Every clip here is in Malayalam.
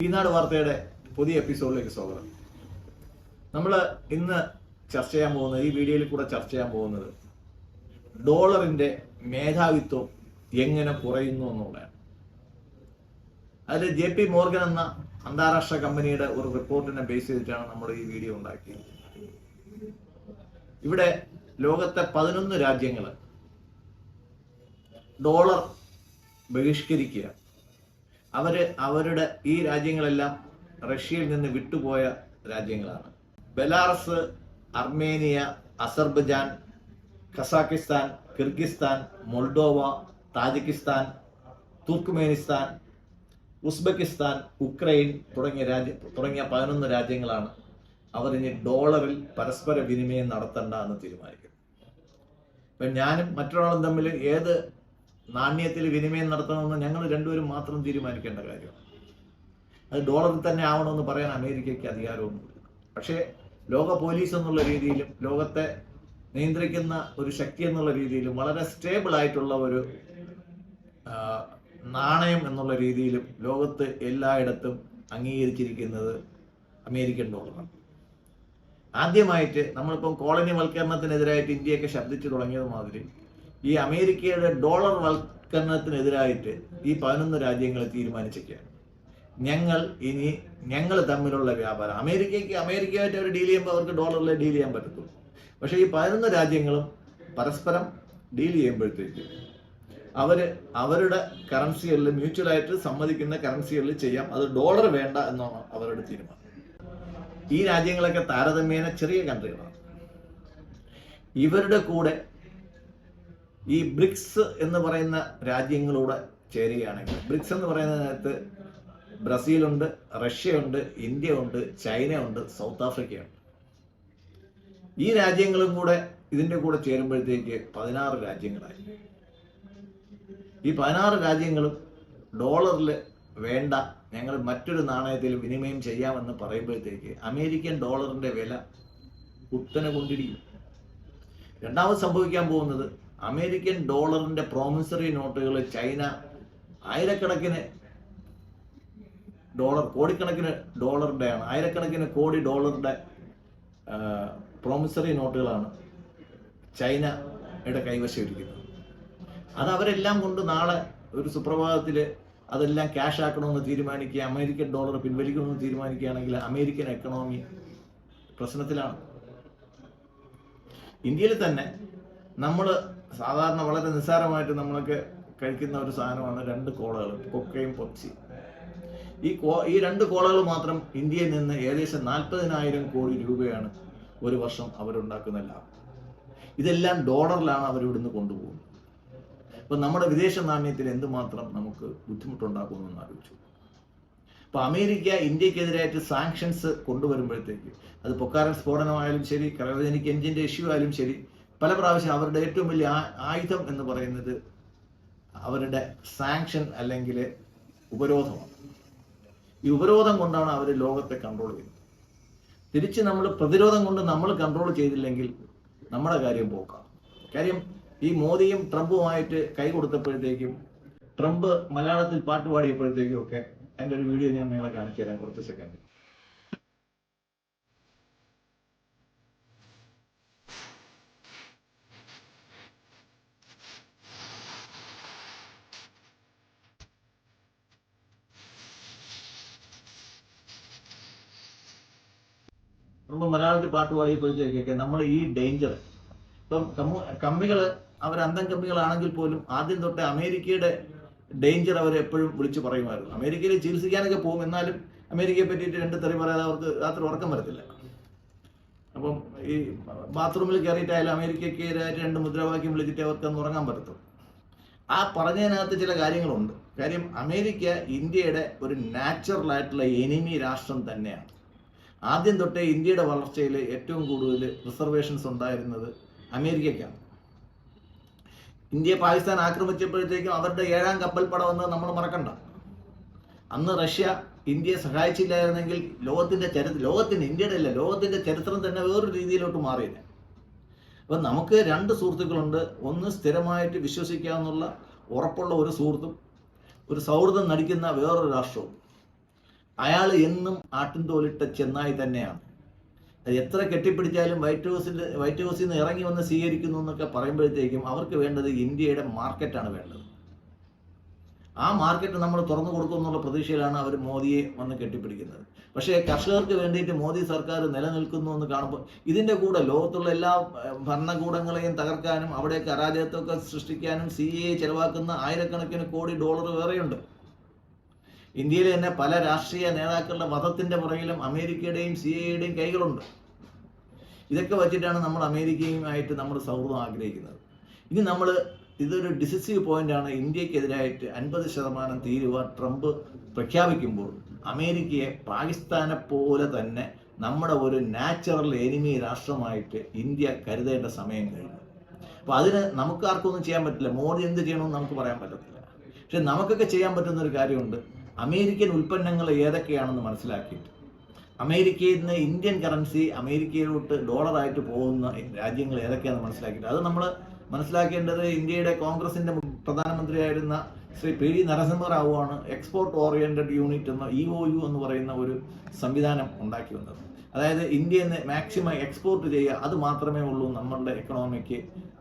ഈനാട് വാർത്തയുടെ പുതിയ എപ്പിസോഡിലേക്ക് സ്വാഗതം. നമ്മൾ ഇന്ന് ചർച്ച ചെയ്യാൻ പോകുന്നത്, ഈ വീഡിയോയിൽ കൂടെ ചർച്ച ചെയ്യാൻ പോകുന്നത്, ഡോളറിന്റെ മേധാവിത്വം എങ്ങനെ കുറയുന്നു എന്നുള്ളതാണ്. അതിൽ JP മോർഗൻ എന്ന അന്താരാഷ്ട്ര കമ്പനിയുടെ ഒരു റിപ്പോർട്ടിനെ ബേസ് ചെയ്തിട്ടാണ് നമ്മൾ ഈ വീഡിയോ ഉണ്ടാക്കിയത്. ഇവിടെ ലോകത്തെ 11 രാജ്യങ്ങൾ ഡോളർ ബഹിഷ്കരിക്കുക. അവരുടെ ഈ രാജ്യങ്ങളെല്ലാം റഷ്യയിൽ നിന്ന് വിട്ടുപോയ രാജ്യങ്ങളാണ്. Belarus, Armenia, Azerbaijan, Kazakhstan, Kyrgyzstan, Moldova, Tajikistan, Turkmenistan, Uzbekistan, Ukraine തുടങ്ങിയ 11 രാജ്യങ്ങളാണ് അവർ ഇനി ഡോളറിൽ പരസ്പര വിനിമയം നടത്തണ്ട എന്ന് തീരുമാനിക്കുന്നത്. ഇപ്പം ഞാനും മറ്റൊരാളും തമ്മിൽ ഏത് നാണ്യത്തിൽ വിനിമയം നടത്തണമെന്ന് ഞങ്ങൾ രണ്ടുപേരും മാത്രം തീരുമാനിക്കേണ്ട കാര്യമാണ്. അത് ഡോളറിൽ തന്നെ ആവണമെന്ന് പറയാൻ അമേരിക്കയ്ക്ക് അധികാരമൊന്നുമില്ല. പക്ഷേ ലോക പോലീസ് എന്നുള്ള രീതിയിലും ലോകത്തെ നിയന്ത്രിക്കുന്ന ഒരു ശക്തി എന്നുള്ള രീതിയിലും വളരെ സ്റ്റേബിൾ ആയിട്ടുള്ള ഒരു നാണയം എന്നുള്ള രീതിയിലും ലോകത്ത് എല്ലായിടത്തും അംഗീകരിച്ചിരിക്കുന്നത് അമേരിക്കൻ ഡോളറാണ്. ആദ്യമായിട്ട് നമ്മളിപ്പം കോളനിവൽക്കരണത്തിനെതിരായിട്ട് ഇന്ത്യയൊക്കെ ശബ്ദിച്ചു തുടങ്ങിയത് മാതിരി ഈ അമേരിക്കയുടെ ഡോളർ വൽക്കരണത്തിനെതിരായിട്ട് ഈ 11 രാജ്യങ്ങൾ തീരുമാനിച്ചിരിക്കുകയാണ്. ഞങ്ങൾ തമ്മിലുള്ള വ്യാപാരം, അമേരിക്കയായിട്ട് അവർ ഡീൽ ചെയ്യുമ്പോൾ അവർക്ക് ഡോളറിൽ ഡീൽ ചെയ്യാൻ പറ്റത്തുള്ളൂ. പക്ഷേ ഈ 11 രാജ്യങ്ങളും പരസ്പരം ഡീൽ ചെയ്യുമ്പോഴത്തേക്ക് അവരുടെ കറൻസികളിൽ മ്യൂച്വലായിട്ട് സമ്മതിക്കുന്ന കറൻസികളിൽ ചെയ്യാം. അത് ഡോളർ വേണ്ട എന്നാണ് അവരുടെ തീരുമാനം. ഈ രാജ്യങ്ങളൊക്കെ താരതമ്യേന ചെറിയ കൺട്രികളാണ്. ഇവരുടെ കൂടെ ഈ ബ്രിക്സ് എന്ന് പറയുന്ന രാജ്യങ്ങളൂടെ ചേരുകയാണെങ്കിൽ, ബ്രിക്സ് എന്ന് പറയുന്നതിനകത്ത് ബ്രസീലുണ്ട്, റഷ്യയുണ്ട്, ഇന്ത്യ ഉണ്ട്, ചൈന ഉണ്ട്, സൗത്ത് ആഫ്രിക്കയുണ്ട്. ഈ രാജ്യങ്ങളും കൂടെ ഇതിൻ്റെ കൂടെ ചേരുമ്പോഴത്തേക്ക് 16 രാജ്യങ്ങളായി. ഈ 16 രാജ്യങ്ങളും ഡോളറിൽ വേണ്ട, ഞങ്ങൾ മറ്റൊരു നാണയത്തിൽ വിനിമയം ചെയ്യാമെന്ന് പറയുമ്പോഴത്തേക്ക് അമേരിക്കൻ ഡോളറിന്റെ വില കുത്തനെ കൊണ്ടിരിക്കും. രണ്ടാമത് സംഭവിക്കാൻ പോകുന്നത്, അമേരിക്കൻ ഡോളറിന്റെ പ്രോമിസറി നോട്ടുകൾ ചൈന ആയിരക്കണക്കിന് ഡോളർ, കോടിക്കണക്കിന് ഡോളറിന്റെയാണ്, ആയിരക്കണക്കിന് കോടി ഡോളറിന്റെ പ്രോമിസറി നോട്ടുകളാണ് ചൈനയുടെ കൈവശം ഇരിക്കുന്നത്. അത് അവരെല്ലാം കൊണ്ട് നാളെ ഒരു സുപ്രഭാതത്തിൽ അതെല്ലാം ക്യാഷ് ആക്കണമെന്ന് തീരുമാനിക്കുക, അമേരിക്കൻ ഡോളർ പിൻവലിക്കണമെന്ന് തീരുമാനിക്കുകയാണെങ്കിൽ അമേരിക്കൻ എക്കണോമി പ്രശ്നത്തിലാണ്. ഇന്ത്യയിൽ തന്നെ നമ്മൾ സാധാരണ വളരെ നിസ്സാരമായിട്ട് നമ്മളൊക്കെ കഴിക്കുന്ന ഒരു സാധനമാണ് 2 കോളകൾ, കൊക്കയും പെപ്സി. ഈ 2 കോളകൾ മാത്രം ഇന്ത്യയിൽ നിന്ന് ഏകദേശം 40,000 കോടി രൂപയാണ് ഒരു വർഷം അവരുണ്ടാക്കുന്ന ലാഭം. ഇതെല്ലാം ഡോളറിലാണ് അവരിവിടുന്ന് കൊണ്ടുപോകുന്നത്. അപ്പൊ നമ്മുടെ വിദേശ നാണ്യത്തിൽ എന്തുമാത്രം നമുക്ക് ബുദ്ധിമുട്ടുണ്ടാക്കുമെന്ന് ആലോചിച്ചു. അപ്പൊ അമേരിക്ക ഇന്ത്യക്കെതിരായിട്ട് സാങ്ഷൻസ് കൊണ്ടുവരുമ്പോഴത്തേക്ക്, അത് പൊക്കാരൻ സ്ഫോടനമായാലും ശരി, ക്രയോജനിക് എഞ്ചിന്റെ ഇഷ്യൂ ആയാലും ശരി, പല പ്രാവശ്യം അവരുടെ ഏറ്റവും വലിയ ആയുധം എന്ന് പറയുന്നത് അവരുടെ സാങ്ഷൻ അല്ലെങ്കിൽ ഉപരോധമാണ്. ഈ ഉപരോധം കൊണ്ടാണ് അവർ ലോകത്തെ കൺട്രോൾ ചെയ്യുന്നത്. തിരിച്ച് നമ്മൾ പ്രതിരോധം കൊണ്ട് നമ്മൾ കൺട്രോൾ ചെയ്തില്ലെങ്കിൽ നമ്മുടെ കാര്യം പോക്കാം. കാര്യം ഈ മോദിയും ട്രംപുമായിട്ട് കൈ കൊടുത്തപ്പോഴത്തേക്കും, ട്രംപ് മലയാളത്തിൽ പാട്ട് പാടിയപ്പോഴത്തേക്കും ഒക്കെ അതിൻ്റെ ഒരു വീഡിയോ ഞാൻ നിങ്ങളെ കാണിച്ചു തരാം, കുറച്ച് സെക്കൻഡ്. നമ്മൾ മലയാളത്തിൽ പാട്ട് പാടിയപ്പോഴത്തേക്കൊക്കെ നമ്മൾ ഈ ഡേഞ്ചർ, ഇപ്പം കമ്പികൾ അവർ അന്തം കമ്പികളാണെങ്കിൽ പോലും ആദ്യം തൊട്ടേ അമേരിക്കയുടെ ഡേഞ്ചർ അവർ എപ്പോഴും വിളിച്ചു പറയുമായിരുന്നു. അമേരിക്കയിൽ ചികിത്സിക്കാനൊക്കെ പോകും, എന്നാലും അമേരിക്കയെ പറ്റിയിട്ട് 2 തെറി പറയാതെ അവർക്ക് രാത്രി ഉറക്കം വരത്തില്ല. അപ്പം ഈ ബാത്റൂമിൽ കയറിയിട്ടായാലും അമേരിക്കയ്ക്കെതിരായിട്ട് 2 മുദ്രാവാക്യം വിളിച്ചിട്ട് അവർക്കൊന്ന് ഉറങ്ങാൻ പറ്റത്തുള്ളൂ. ആ പറഞ്ഞതിനകത്ത് ചില കാര്യങ്ങളുണ്ട്. കാര്യം അമേരിക്ക ഇന്ത്യയുടെ ഒരു നാച്ചുറൽ ആയിട്ടുള്ള എനിമി രാഷ്ട്രം തന്നെയാണ്. ആദ്യം തൊട്ടേ ഇന്ത്യയുടെ വളർച്ചയിൽ ഏറ്റവും കൂടുതൽ റിസർവേഷൻസ് ഉണ്ടായിരുന്നത് അമേരിക്കയ്ക്കാണ്. ഇന്ത്യ പാകിസ്ഥാൻ ആക്രമിച്ചപ്പോഴത്തേക്കും അവരുടെ 7ാം കപ്പൽപ്പട വന്നത് നമ്മൾ മറക്കണ്ട. അന്ന് റഷ്യ ഇന്ത്യയെ സഹായിച്ചില്ലായിരുന്നെങ്കിൽ ലോകത്തിന്റെ ചരിത്രം തന്നെ വേറൊരു രീതിയിലോട്ട് മാറിയില്ല. അപ്പൊ നമുക്ക് 2 സുഹൃത്തുക്കളുണ്ട്. ഒന്ന് സ്ഥിരമായിട്ട് വിശ്വസിക്കാവുന്ന ഉറപ്പുള്ള ഒരു സുഹൃത്തും, ഒരു സൗഹൃദം നടിക്കുന്ന വേറൊരു രാഷ്ട്രവും. അയാൾ എന്നും ആട്ടിൻതോലിട്ട ചെന്നായി തന്നെയാണ്. അത് എത്ര കെട്ടിപ്പിടിച്ചാലും വൈറ്റ് ഹൗസിൽ നിന്ന് ഇറങ്ങി വന്ന് സ്വീകരിക്കുന്നു എന്നൊക്കെ പറയുമ്പോഴത്തേക്കും അവർക്ക് വേണ്ടത് ഇന്ത്യയുടെ മാർക്കറ്റാണ് വേണ്ടത്. ആ മാർക്കറ്റ് നമ്മൾ തുറന്നു കൊടുക്കും എന്നുള്ള പ്രതീക്ഷയിലാണ് അവർ മോദിയെ വന്ന് കെട്ടിപ്പിടിക്കുന്നത്. പക്ഷേ കർഷകർക്ക് വേണ്ടിയിട്ട് മോദി സർക്കാർ നിലനിൽക്കുന്നു എന്ന് കാണുമ്പോൾ ഇതിൻ്റെ കൂടെ ലോകത്തുള്ള എല്ലാ ഭരണകൂടങ്ങളെയും തകർക്കാനും അവിടെയൊക്കെ അരാജകത്വമൊക്കെ സൃഷ്ടിക്കാനും CAA ചെലവാക്കുന്ന ആയിരക്കണക്കിന് കോടി ഡോളർ വേറെയുണ്ട്. ഇന്ത്യയിൽ തന്നെ പല രാഷ്ട്രീയ നേതാക്കളുടെ വധത്തിൻ്റെ പുറകിലും അമേരിക്കയുടെയും CAAയുടെയും കൈകളുണ്ട്. ഇതൊക്കെ വച്ചിട്ടാണ് നമ്മൾ അമേരിക്കയുമായിട്ട് നമ്മൾ സൗഹൃദം ആഗ്രഹിക്കുന്നത്. ഇനി ഇതൊരു ഡിസിസീവ് പോയിന്റാണ്. ഇന്ത്യക്കെതിരായിട്ട് 50% തീരുവ ട്രംപ് പ്രഖ്യാപിക്കുമ്പോൾ അമേരിക്കയെ പാകിസ്ഥാനെ പോലെ തന്നെ നമ്മുടെ ഒരു നാച്ചുറൽ എനിമി രാഷ്ട്രമായിട്ട് ഇന്ത്യ കരുതേണ്ട സമയം കഴിഞ്ഞു. അപ്പോൾ അതിന് നമുക്ക് ആർക്കൊന്നും ചെയ്യാൻ പറ്റില്ല. മോദി എന്ത് ചെയ്യണമെന്ന് നമുക്ക് പറയാൻ പറ്റത്തില്ല. പക്ഷെ നമുക്കൊക്കെ ചെയ്യാൻ പറ്റുന്ന ഒരു കാര്യമുണ്ട്. അമേരിക്കൻ ഉൽപ്പന്നങ്ങൾ ഏതൊക്കെയാണെന്ന് മനസ്സിലാക്കിയിട്ട് അമേരിക്കയിൽ നിന്ന് ഇന്ത്യൻ കറൻസി അമേരിക്കയിലോട്ട് ഡോളറായിട്ട് പോകുന്ന രാജ്യങ്ങൾ ഏതൊക്കെയാണെന്ന് മനസ്സിലാക്കിയിട്ട് അത് നമ്മൾ മനസ്സിലാക്കേണ്ടത് ഇന്ത്യയുടെ കോൺഗ്രസിന്റെ പ്രധാനമന്ത്രിയായിരുന്ന ശ്രീ PV നരസിംഹറാവുവാണ് എക്സ്പോർട്ട് ഓറിയന്റഡ് യൂണിറ്റ് എന്ന EOU എന്ന് പറയുന്ന ഒരു സംവിധാനം ഉണ്ടാക്കി വന്നത്. അതായത് ഇന്ത്യയിൽ നിന്ന് മാക്സിമം എക്സ്പോർട്ട് ചെയ്യുക, അത് മാത്രമേ ഉള്ളൂ നമ്മളുടെ എക്കണോമിക്ക്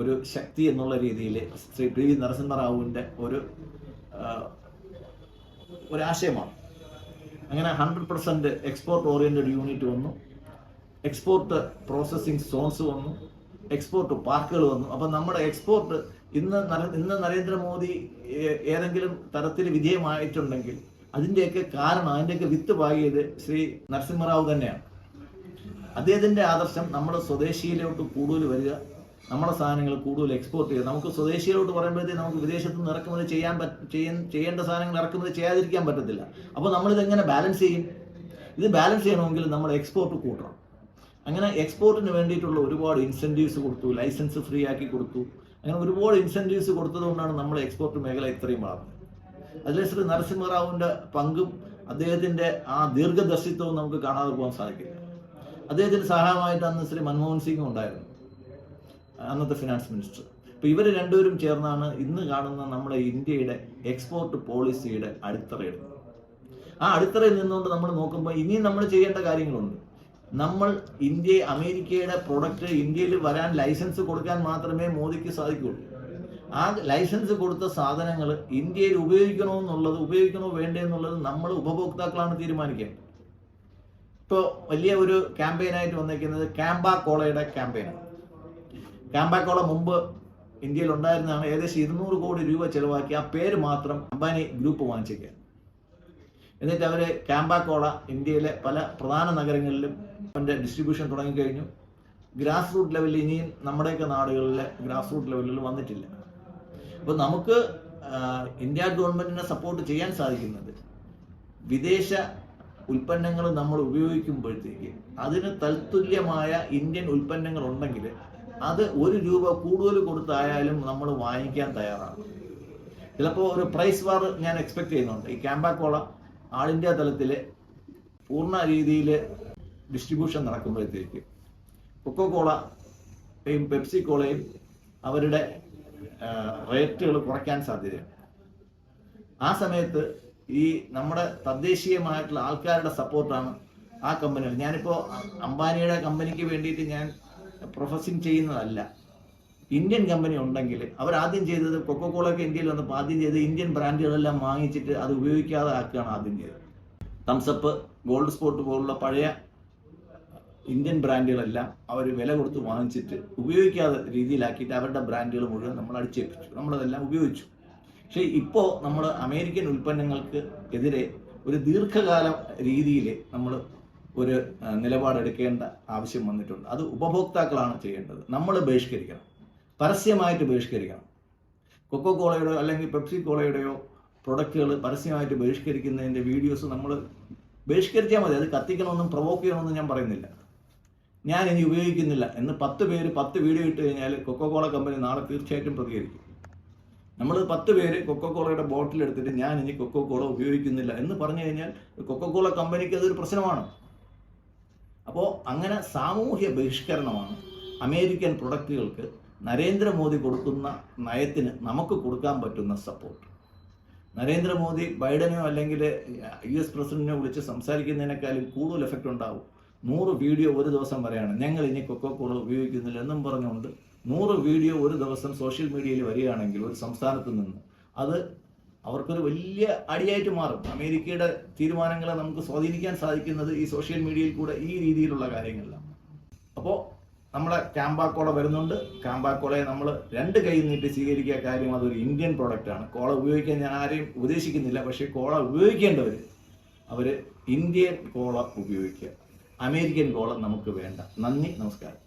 ഒരു ശക്തി എന്നുള്ള രീതിയിൽ ശ്രീ PV നരസിംഹറാവുവിൻ്റെ ഒരു ആശയമാണ്. അങ്ങനെ 100% എക്സ്പോർട്ട് ഓറിയന്റഡ് യൂണിറ്റ് വന്നു, എക്സ്പോർട്ട് പ്രോസസ്സിംഗ് സോൺസ് വന്നു, എക്സ്പോർട്ട് പാർക്കുകൾ വന്നു. അപ്പം നമ്മുടെ എക്സ്പോർട്ട് ഇന്ന് നരേന്ദ്രമോദി ഏതെങ്കിലും തരത്തിൽ വിജയമായിട്ടുണ്ടെങ്കിൽ അതിൻ്റെയൊക്കെ കാരണം, അതിൻ്റെയൊക്കെ വിത്ത് പാകിയത് ശ്രീ നരസിംഹറാവു തന്നെയാണ്. അദ്ദേഹത്തിൻ്റെ ആദർശം നമ്മൾ സ്വദേശിയിലോട്ട് കൂടുതൽ വരിക, നമ്മുടെ സാധനങ്ങൾ കൂടുതൽ എക്സ്പോർട്ട് ചെയ്യുക. നമുക്ക് സ്വദേശിയിലോട്ട് പറയുമ്പോഴത്തേക്ക് നമുക്ക് വിദേശത്ത് നിന്ന് ഇറക്കുമതി ചെയ്യേണ്ട സാധനങ്ങൾ ഇറക്കുമതി ചെയ്യാതിരിക്കാൻ പറ്റത്തില്ല. അപ്പോൾ നമ്മളിതെങ്ങനെ ബാലൻസ് ചെയ്യും? ഇത് ബാലൻസ് ചെയ്യണമെങ്കിൽ നമ്മൾ എക്സ്പോർട്ട് കൂട്ടണം. അങ്ങനെ എക്സ്പോർട്ടിന് വേണ്ടിയിട്ടുള്ള ഒരുപാട് ഇൻസെൻറ്റീവ്സ് കൊടുത്തു, ലൈസൻസ് ഫ്രീ ആക്കി കൊടുത്തു. അങ്ങനെ ഒരുപാട് ഇൻസെൻറ്റീവ്സ് കൊടുത്തതുകൊണ്ടാണ് നമ്മൾ എക്സ്പോർട്ട് മേഖല ഇത്രയും വളർന്നത്. അതിൽ ശ്രീ നരസിംഹറാവുവിൻ്റെ പങ്കും അദ്ദേഹത്തിൻ്റെ ആ ദീർഘദർശിത്വവും നമുക്ക് കാണാതെ പോകാൻ സാധിക്കില്ല. അദ്ദേഹത്തിന് സഹായമായിട്ട് അന്ന് ശ്രീ മൻമോഹൻ സിംഗ് ഉണ്ടായിരുന്നു, അന്നത്തെ ഫിനാൻസ് മിനിസ്റ്റർ. അപ്പോൾ ഇവർ രണ്ടുപേരും ചേർന്നാണ് ഇന്ന് കാണുന്ന നമ്മുടെ ഇന്ത്യയുടെ എക്സ്പോർട്ട് പോളിസിയുടെ അടിത്തറയിടുന്നത്. ആ അടിത്തറയിൽ നിന്നുകൊണ്ട് നമ്മൾ നോക്കുമ്പോൾ ഇനിയും നമ്മൾ ചെയ്യേണ്ട കാര്യങ്ങളുണ്ട്. നമ്മൾ അമേരിക്കയുടെ പ്രൊഡക്റ്റ് ഇന്ത്യയിൽ വരാൻ ലൈസൻസ് കൊടുക്കാൻ മാത്രമേ മോദിക്ക് സാധിക്കുകയുള്ളൂ. ആ ലൈസൻസ് കൊടുത്ത സാധനങ്ങൾ ഇന്ത്യയിൽ ഉപയോഗിക്കണോ വേണ്ടെന്നുള്ളത് നമ്മൾ ഉപഭോക്താക്കളാണ് തീരുമാനിക്കേണ്ടത്. ഇപ്പോൾ വലിയ ഒരു ക്യാമ്പയിനായിട്ട് വന്നിരിക്കുന്നത് കാംബാ കോളയുടെ ക്യാമ്പയിനാണ്. കാംബാ കോള മുമ്പ് ഇന്ത്യയിൽ ഉണ്ടായിരുന്നതാണ്. ഏകദേശം 200 കോടി രൂപ ചെലവാക്കി ആ പേര് മാത്രം അംബാനി ഗ്രൂപ്പ് വാങ്ങിച്ചേക്കുക. എന്നിട്ട് അവർ കാംബാ കോള ഇന്ത്യയിലെ പല പ്രധാന നഗരങ്ങളിലും അതിൻ്റെ ഡിസ്ട്രിബ്യൂഷൻ തുടങ്ങിക്കഴിഞ്ഞു. ഗ്രാസ് റൂട്ട് ലെവലിൽ ഇനിയും നമ്മുടെയൊക്കെ നാടുകളിലെ ഗ്രാസ് റൂട്ട് ലെവലിൽ വന്നിട്ടില്ല. അപ്പോൾ നമുക്ക് ഇന്ത്യ ഗവൺമെൻറ്റിനെ സപ്പോർട്ട് ചെയ്യാൻ സാധിക്കുന്നത് വിദേശ ഉൽപ്പന്നങ്ങൾ നമ്മൾ ഉപയോഗിക്കുമ്പോഴത്തേക്ക് അതിന് തൽത്തുല്യമായ ഇന്ത്യൻ ഉൽപ്പന്നങ്ങൾ ഉണ്ടെങ്കിൽ അത് 1 രൂപ കൂടുതൽ കൊടുത്തായാലും നമ്മൾ വാങ്ങിക്കാൻ തയ്യാറാണ്. ചിലപ്പോൾ ഒരു പ്രൈസ് വാർ ഞാൻ എക്സ്പെക്ട് ചെയ്യുന്നുണ്ട്. ഈ കാംബാ കോള ആൾ ഇന്ത്യ തലത്തിൽ പൂർണ്ണ രീതിയിൽ ഡിസ്ട്രിബ്യൂഷൻ നടക്കുമ്പോഴത്തേക്ക് കൊക്കോ കോളയും പെപ്സി കോളയും അവരുടെ റേറ്റുകൾ കുറയ്ക്കാൻ സാധ്യതയുണ്ട്. ആ സമയത്ത് ഈ നമ്മുടെ തദ്ദേശീയമായിട്ടുള്ള ആൾക്കാരുടെ സപ്പോർട്ടാണ് ആ കമ്പനികൾ. ഞാനിപ്പോൾ അംബാനിയുടെ കമ്പനിക്ക് വേണ്ടിയിട്ട് ഞാൻ പ്രൊഫസിങ് ചെയ്യുന്നതല്ല. ഇന്ത്യൻ കമ്പനി ഉണ്ടെങ്കിൽ അവരാദ്യം ചെയ്തത് കൊക്കോ കോളയൊക്കെ ഇന്ത്യയിൽ വന്നപ്പോൾ ആദ്യം ചെയ്ത് ഇന്ത്യൻ ബ്രാൻഡുകളെല്ലാം വാങ്ങിച്ചിട്ട് അത് ഉപയോഗിക്കാതെ ആക്കുകയാണ് ആദ്യം ചെയ്തത്. തംസപ്പ്, ഗോൾഡ് സ്പോട്ട് പോലുള്ള പഴയ ഇന്ത്യൻ ബ്രാൻഡുകളെല്ലാം അവർ വില കൊടുത്ത് വാങ്ങിച്ചിട്ട് ഉപയോഗിക്കാതെ രീതിയിലാക്കിയിട്ട് അവരുടെ ബ്രാൻഡുകൾ മുഴുവൻ നമ്മൾ അടിച്ചേൽപ്പിച്ചു. നമ്മളതെല്ലാം ഉപയോഗിച്ചു. പക്ഷേ ഇപ്പോൾ നമ്മൾ അമേരിക്കൻ ഉൽപ്പന്നങ്ങൾക്ക് എതിരെ ഒരു ദീർഘകാല രീതിയിൽ നമ്മൾ ഒരു നിലപാടെടുക്കേണ്ട ആവശ്യം വന്നിട്ടുണ്ട്. അത് ഉപഭോക്താക്കളാണ് ചെയ്യേണ്ടത്. നമ്മൾ ബഹിഷ്കരിക്കണം, പരസ്യമായിട്ട് ബഹിഷ്കരിക്കണം. കൊക്കോ കോളയുടെയോ അല്ലെങ്കിൽ പെപ്സി കോളയുടെയോ പ്രൊഡക്റ്റുകൾ പരസ്യമായിട്ട് ബഹിഷ്കരിക്കുന്നതിൻ്റെ വീഡിയോസ് നമ്മൾ ബഹിഷ്കരിച്ചാൽ മതി. അത് കത്തിക്കണമെന്നും പ്രൊവോക്ക് ചെയ്യണമെന്നും ഞാൻ പറയുന്നില്ല. ഞാൻ ഇനി ഉപയോഗിക്കുന്നില്ല എന്ന് 10 പേര് 10 വീഡിയോ ഇട്ട് കഴിഞ്ഞാൽ കൊക്കോ കോള കമ്പനി നാളെ തീർച്ചയായിട്ടും പ്രതികരിക്കും. നമ്മൾ 10 പേര് കൊക്കോ കോളയുടെ ബോട്ടിൽ എടുത്തിട്ട് ഞാൻ ഇനി കൊക്കോ കോള ഉപയോഗിക്കുന്നില്ല എന്ന് പറഞ്ഞു കഴിഞ്ഞാൽ കൊക്കോ കോള കമ്പനിക്ക് അതൊരു പ്രശ്നമാണ്. അപ്പോൾ അങ്ങനെ സാമൂഹ്യ ബഹിഷ്കരണമാണ് അമേരിക്കൻ പ്രൊഡക്റ്റുകൾക്ക് നരേന്ദ്രമോദി കൊടുക്കുന്ന നയത്തിന് നമുക്ക് കൊടുക്കാൻ പറ്റുന്ന സപ്പോർട്ട്. നരേന്ദ്രമോദി ബൈഡനോ അല്ലെങ്കിൽ US പ്രസിഡന്റിനോ വിളിച്ച് സംസാരിക്കുന്നതിനേക്കാളും കൂടുതൽ എഫക്റ്റ് ഉണ്ടാവും. 100 വീഡിയോ ഒരു ദിവസം വരെയാണ്, ഞങ്ങൾ ഇനി കൊക്കോകോള ഉപയോഗിക്കുന്നില്ല എന്നും പറഞ്ഞുകൊണ്ട് 100 വീഡിയോ ഒരു ദിവസം സോഷ്യൽ മീഡിയയിൽ വരികയാണെങ്കിൽ ഒരു സംസ്ഥാനത്ത് നിന്ന് അത് അവർക്കൊരു വലിയ അടിയായിട്ട് മാറും. അമേരിക്കയുടെ തീരുമാനങ്ങളെ നമുക്ക് സ്വാധീനിക്കാൻ സാധിക്കുന്നത് ഈ സോഷ്യൽ മീഡിയയിൽ കൂടെ ഈ രീതിയിലുള്ള കാര്യങ്ങളിലാണ്. അപ്പോൾ നമ്മുടെ കാമ്പാക്കോള വരുന്നുണ്ട്. കാമ്പാക്കോളയെ നമ്മൾ 2 കൈ നീട്ടി സ്വീകരിക്കുക. കാര്യം അതൊരു ഇന്ത്യൻ പ്രോഡക്റ്റാണ്. കോള ഉപയോഗിക്കാൻ ഞാൻ ആരെയും ഉപദേശിക്കുന്നില്ല. പക്ഷേ കോള ഉപയോഗിക്കേണ്ടവർ അവർ ഇന്ത്യൻ കോള ഉപയോഗിക്കുക. അമേരിക്കൻ കോള നമുക്ക് വേണ്ട. നന്ദി, നമസ്കാരം.